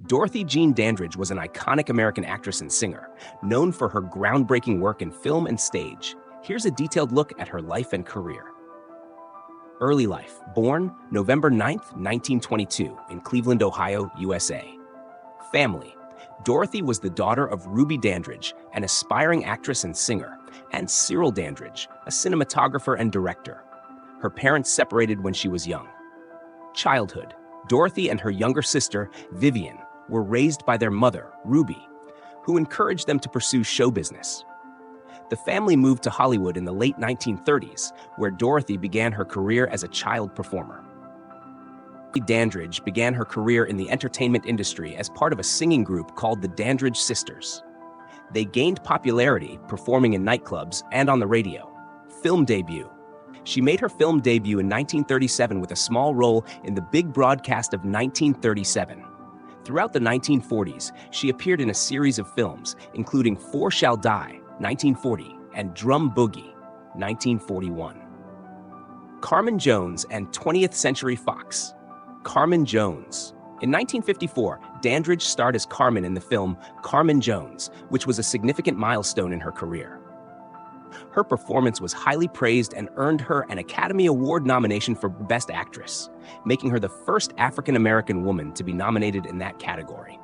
Dorothy Jean Dandridge was an iconic American actress and singer, known for her groundbreaking work in film and stage. Here's a detailed look at her life and career. Early life. Born November 9, 1922, in Cleveland, Ohio, USA. Family. Dorothy was the daughter of Ruby Dandridge, an aspiring actress and singer, and Cyril Dandridge, a cinematographer and director. Her parents separated when she was young. Childhood. Dorothy and her younger sister, Vivian, were raised by their mother, Ruby, who encouraged them to pursue show business. The family moved to Hollywood in the late 1930s, where Dorothy began her career as a child performer. Dandridge began her career in the entertainment industry as part of a singing group called the Dandridge Sisters. They gained popularity performing in nightclubs and on the radio. Film debut. She made her film debut in 1937 with a small role in the big broadcast of 1937. Throughout the 1940s, she appeared in a series of films, including Four Shall Die, 1940, and Drum Boogie, 1941. Carmen Jones and 20th Century Fox. Carmen Jones. In 1954, Dandridge starred as Carmen in the film Carmen Jones, which was a significant milestone in her career. Her performance was highly praised and earned her an Academy Award nomination for Best Actress, making her the first African-American woman to be nominated in that category.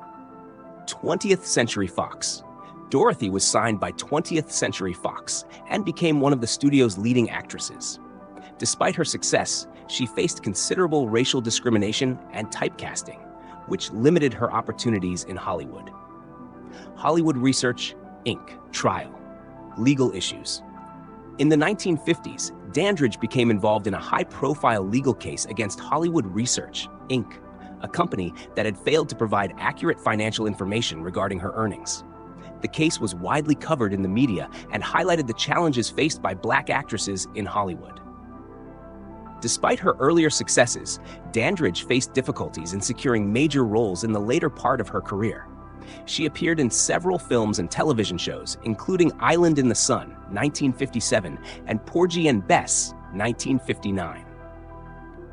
20th Century Fox. Dorothy was signed by 20th Century Fox and became one of the studio's leading actresses. Despite her success, she faced considerable racial discrimination and typecasting, which limited her opportunities in Hollywood. Hollywood Research, Inc. Trial. Legal issues. In the 1950s, Dandridge became involved in a high-profile legal case against Hollywood Research, Inc., a company that had failed to provide accurate financial information regarding her earnings. The case was widely covered in the media and highlighted the challenges faced by Black actresses in Hollywood. Despite her earlier successes, Dandridge faced difficulties in securing major roles in the later part of her career. She appeared in several films and television shows, including Island in the Sun, 1957, and Porgy and Bess, 1959.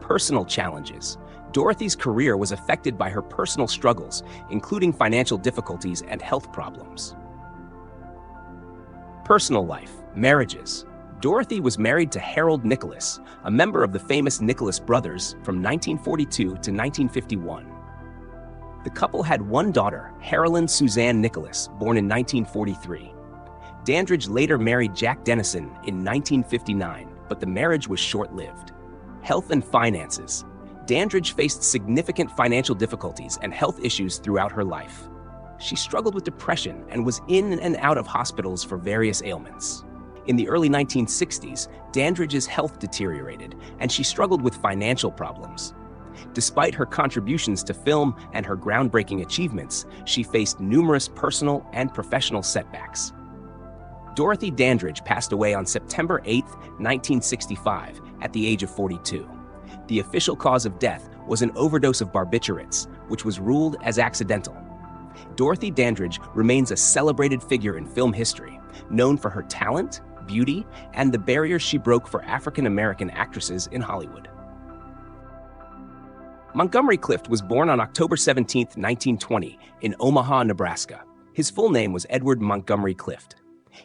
Personal challenges. Dorothy's career was affected by her personal struggles, including financial difficulties and health problems. Personal life. Marriages. Dorothy was married to Harold Nicholas, a member of the famous Nicholas brothers, from 1942 to 1951. The couple had one daughter, Harolyn Suzanne Nicholas, born in 1943. Dandridge later married Jack Dennison in 1959, but the marriage was short-lived. Health and finances. Dandridge faced significant financial difficulties and health issues throughout her life. She struggled with depression and was in and out of hospitals for various ailments. In the early 1960s, Dandridge's health deteriorated, and she struggled with financial problems. Despite her contributions to film and her groundbreaking achievements, she faced numerous personal and professional setbacks. Dorothy Dandridge passed away on September 8, 1965, at the age of 42. The official cause of death was an overdose of barbiturates, which was ruled as accidental. Dorothy Dandridge remains a celebrated figure in film history, known for her talent, beauty, and the barriers she broke for African-American actresses in Hollywood. Montgomery Clift was born on October 17, 1920, in Omaha, Nebraska. His full name was Edward Montgomery Clift.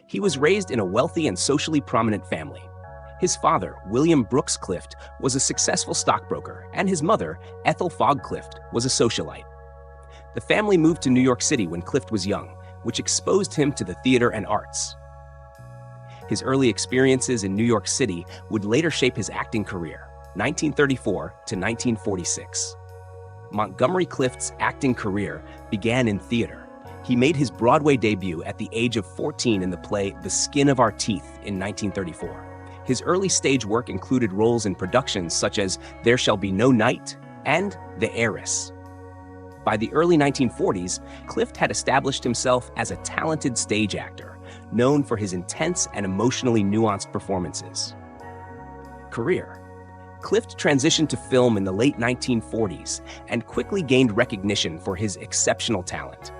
He was raised in a wealthy and socially prominent family. His father, William Brooks Clift, was a successful stockbroker, and his mother, Ethel Fogg Clift, was a socialite. The family moved to New York City when Clift was young, which exposed him to the theater and arts. His early experiences in New York City would later shape his acting career, 1934 to 1946. Montgomery Clift's acting career began in theater. He made his Broadway debut at the age of 14 in the play The Skin of Our Teeth in 1934. His early stage work included roles in productions such as There Shall Be No Night and The Heiress. By the early 1940s, Clift had established himself as a talented stage actor, known for his intense and emotionally nuanced performances. Career. Clift transitioned to film in the late 1940s and quickly gained recognition for his exceptional talent.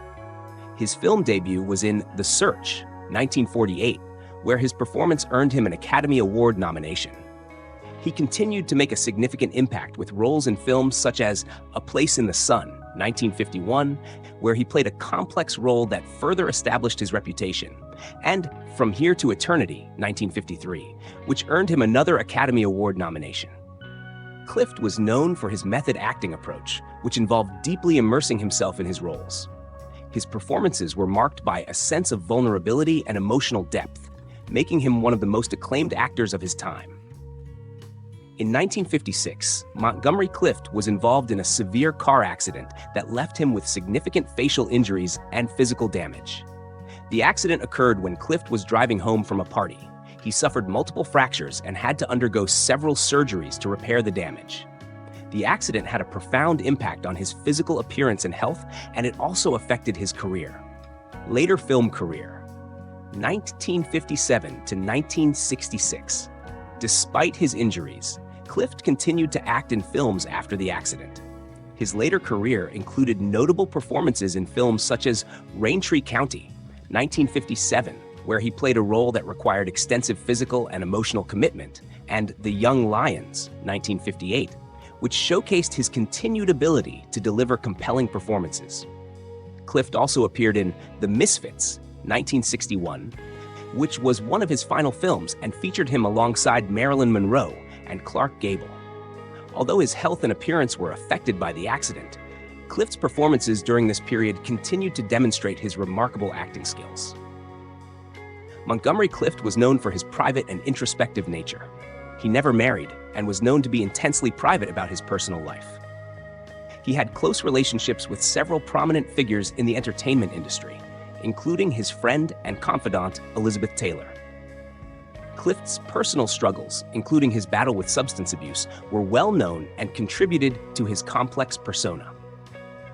His film debut was in The Search, 1948, where his performance earned him an Academy Award nomination. He continued to make a significant impact with roles in films such as A Place in the Sun, 1951, where he played a complex role that further established his reputation, and From Here to Eternity, 1953, which earned him another Academy Award nomination. Clift was known for his method acting approach, which involved deeply immersing himself in his roles. His performances were marked by a sense of vulnerability and emotional depth, making him one of the most acclaimed actors of his time. In 1956, Montgomery Clift was involved in a severe car accident that left him with significant facial injuries and physical damage. The accident occurred when Clift was driving home from a party. He suffered multiple fractures and had to undergo several surgeries to repair the damage. The accident had a profound impact on his physical appearance and health, and it also affected his career. Later film career, 1957 to 1966. Despite his injuries, Clift continued to act in films after the accident. His later career included notable performances in films such as Raintree County, 1957, where he played a role that required extensive physical and emotional commitment, and The Young Lions, 1958, which showcased his continued ability to deliver compelling performances. Clift also appeared in The Misfits, 1961, which was one of his final films and featured him alongside Marilyn Monroe and Clark Gable. Although his health and appearance were affected by the accident, Clift's performances during this period continued to demonstrate his remarkable acting skills. Montgomery Clift was known for his private and introspective nature. He never married and was known to be intensely private about his personal life. He had close relationships with several prominent figures in the entertainment industry, including his friend and confidant, Elizabeth Taylor. Clift's personal struggles, including his battle with substance abuse, were well known and contributed to his complex persona.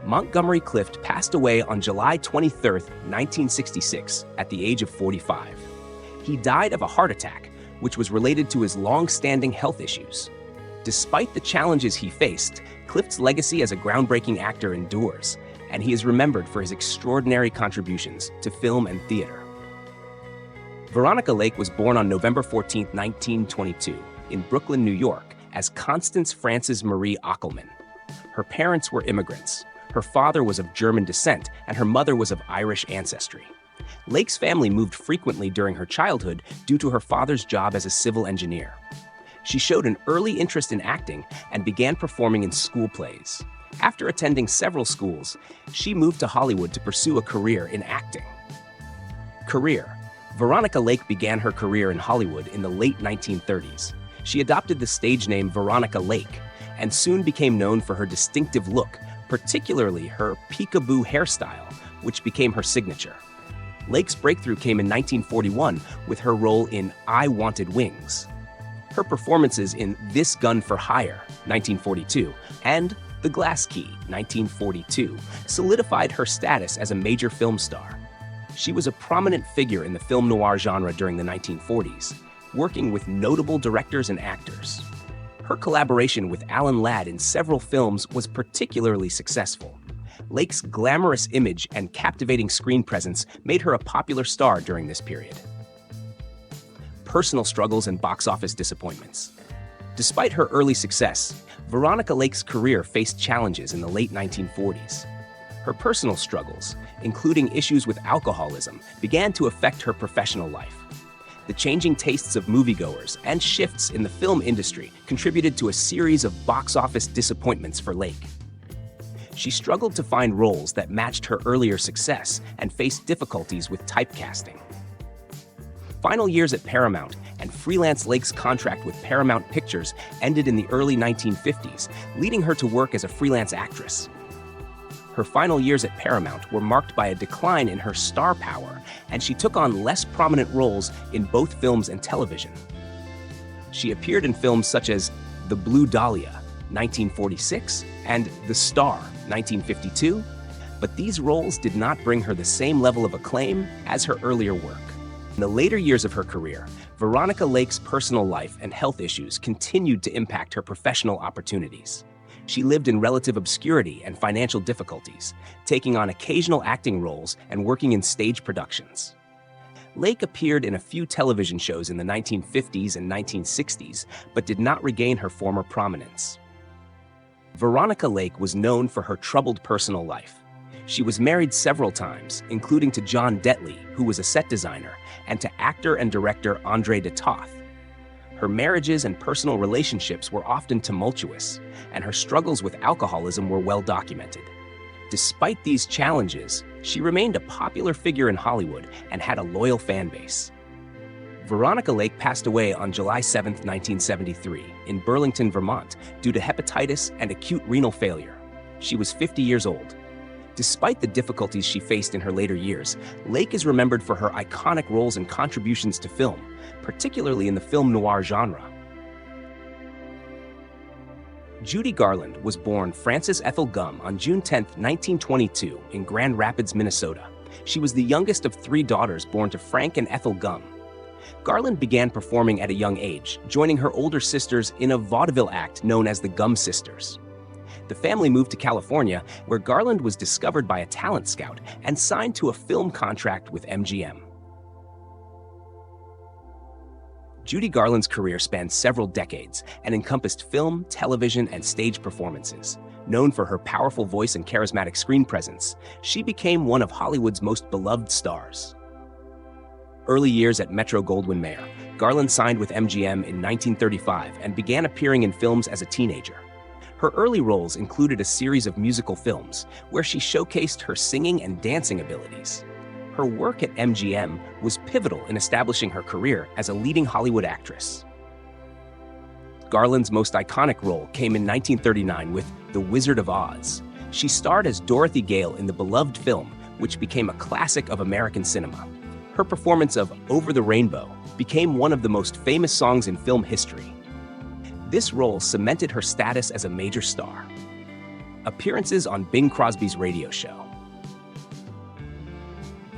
Montgomery Clift passed away on July 23, 1966, at the age of 45. He died of a heart attack, which was related to his long-standing health issues. Despite the challenges he faced, Clift's legacy as a groundbreaking actor endures, and he is remembered for his extraordinary contributions to film and theater. Veronica Lake was born on November 14, 1922, in Brooklyn, New York, as Constance Frances Marie Ockelman. Her parents were immigrants. Her father was of German descent, and her mother was of Irish ancestry. Lake's family moved frequently during her childhood due to her father's job as a civil engineer. She showed an early interest in acting and began performing in school plays. After attending several schools, she moved to Hollywood to pursue a career in acting. Career: Veronica Lake began her career in Hollywood in the late 1930s. She adopted the stage name Veronica Lake and soon became known for her distinctive look, particularly her peekaboo hairstyle, which became her signature. Lake's breakthrough came in 1941 with her role in I Wanted Wings. Her performances in This Gun for Hire, 1942, and The Glass Key, 1942, solidified her status as a major film star. She was a prominent figure in the film noir genre during the 1940s, working with notable directors and actors. Her collaboration with Alan Ladd in several films was particularly successful. Lake's glamorous image and captivating screen presence made her a popular star during this period. Personal struggles and box office disappointments. Despite her early success, Veronica Lake's career faced challenges in the late 1940s. Her personal struggles, including issues with alcoholism, began to affect her professional life. The changing tastes of moviegoers and shifts in the film industry contributed to a series of box office disappointments for Lake. She struggled to find roles that matched her earlier success and faced difficulties with typecasting. Final years at Paramount and freelance Lake's contract with Paramount Pictures ended in the early 1950s, leading her to work as a freelance actress. Her final years at Paramount were marked by a decline in her star power, and she took on less prominent roles in both films and television. She appeared in films such as The Blue Dahlia, 1946, and The Star, 1952, but these roles did not bring her the same level of acclaim as her earlier work. In the later years of her career, Veronica Lake's personal life and health issues continued to impact her professional opportunities. She lived in relative obscurity and financial difficulties, taking on occasional acting roles and working in stage productions. Lake appeared in a few television shows in the 1950s and 1960s, but did not regain her former prominence. Veronica Lake was known for her troubled personal life. She was married several times, including to John Detley, who was a set designer, and to actor and director Andre de Toth. Her marriages and personal relationships were often tumultuous, and her struggles with alcoholism were well documented. Despite these challenges, she remained a popular figure in Hollywood and had a loyal fan base. Veronica Lake passed away on July 7, 1973, in Burlington, Vermont, due to hepatitis and acute renal failure. She was 50 years old. Despite the difficulties she faced in her later years, Lake is remembered for her iconic roles and contributions to film, particularly in the film noir genre. Judy Garland was born Frances Ethel Gumm on June 10, 1922, in Grand Rapids, Minnesota. She was the youngest of 3 daughters born to Frank and Ethel Gumm. Garland began performing at a young age, joining her older sisters in a vaudeville act known as the Gumm Sisters. The family moved to California, where Garland was discovered by a talent scout and signed to a film contract with MGM. Judy Garland's career spanned several decades and encompassed film, television, and stage performances. Known for her powerful voice and charismatic screen presence, she became one of Hollywood's most beloved stars. Early years at Metro-Goldwyn-Mayer, Garland signed with MGM in 1935 and began appearing in films as a teenager. Her early roles included a series of musical films, where she showcased her singing and dancing abilities. Her work at MGM was pivotal in establishing her career as a leading Hollywood actress. Garland's most iconic role came in 1939 with The Wizard of Oz. She starred as Dorothy Gale in the beloved film, which became a classic of American cinema. Her performance of Over the Rainbow became one of the most famous songs in film history. This role cemented her status as a major star. Appearances on Bing Crosby's radio show.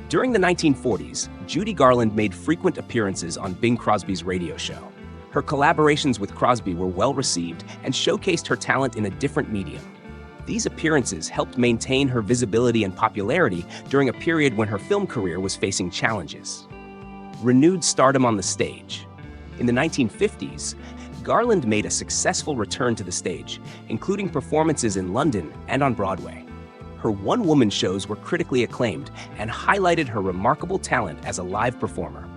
During the 1940s, Judy Garland made frequent appearances on Bing Crosby's radio show. Her collaborations with Crosby were well received and showcased her talent in a different medium. These appearances helped maintain her visibility and popularity during a period when her film career was facing challenges. Renewed stardom on the stage. In the 1950s, Garland made a successful return to the stage, including performances in London and on Broadway. Her one-woman shows were critically acclaimed and highlighted her remarkable talent as a live performer.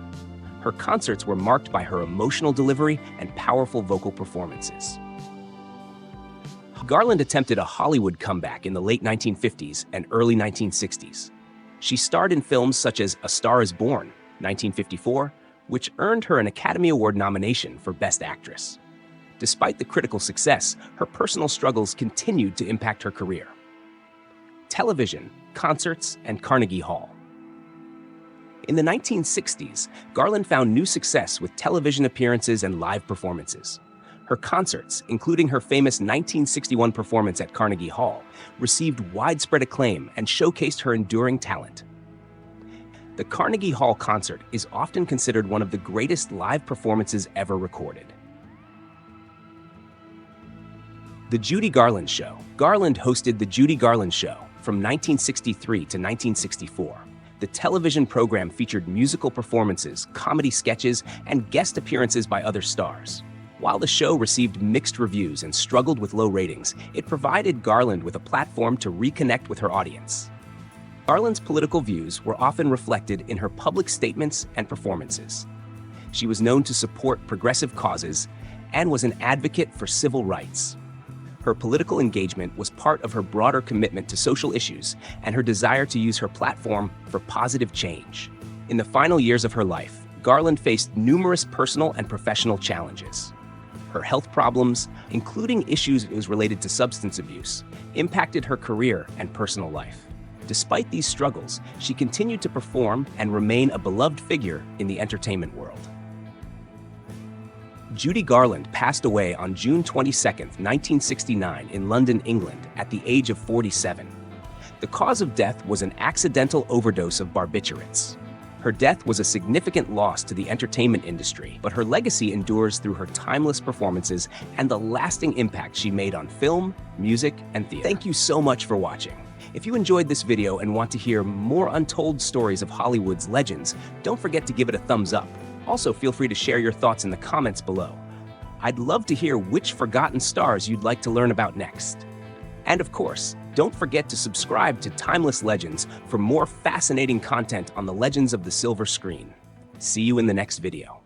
Her concerts were marked by her emotional delivery and powerful vocal performances. Garland attempted a Hollywood comeback in the late 1950s and early 1960s. She starred in films such as A Star is Born, 1954, which earned her an Academy Award nomination for Best Actress. Despite the critical success, her personal struggles continued to impact her career. Television, concerts, and Carnegie Hall. In the 1960s, Garland found new success with television appearances and live performances. Her concerts, including her famous 1961 performance at Carnegie Hall, received widespread acclaim and showcased her enduring talent. The Carnegie Hall concert is often considered one of the greatest live performances ever recorded. The Judy Garland Show. Garland hosted The Judy Garland Show from 1963 to 1964. The television program featured musical performances, comedy sketches, and guest appearances by other stars. While the show received mixed reviews and struggled with low ratings, it provided Garland with a platform to reconnect with her audience. Garland's political views were often reflected in her public statements and performances. She was known to support progressive causes and was an advocate for civil rights. Her political engagement was part of her broader commitment to social issues and her desire to use her platform for positive change. In the final years of her life, Garland faced numerous personal and professional challenges. Her health problems, including issues related to substance abuse, impacted her career and personal life. Despite these struggles, she continued to perform and remain a beloved figure in the entertainment world. Judy Garland passed away on June 22, 1969 in London, England, at the age of 47. The cause of death was an accidental overdose of barbiturates. Her death was a significant loss to the entertainment industry, but her legacy endures through her timeless performances and the lasting impact she made on film, music, and theater. Thank you so much for watching. If you enjoyed this video and want to hear more untold stories of Hollywood's legends, don't forget to give it a thumbs up. Also, feel free to share your thoughts in the comments below. I'd love to hear which forgotten stars you'd like to learn about next. And of course, don't forget to subscribe to Timeless Legends for more fascinating content on the legends of the silver screen. See you in the next video.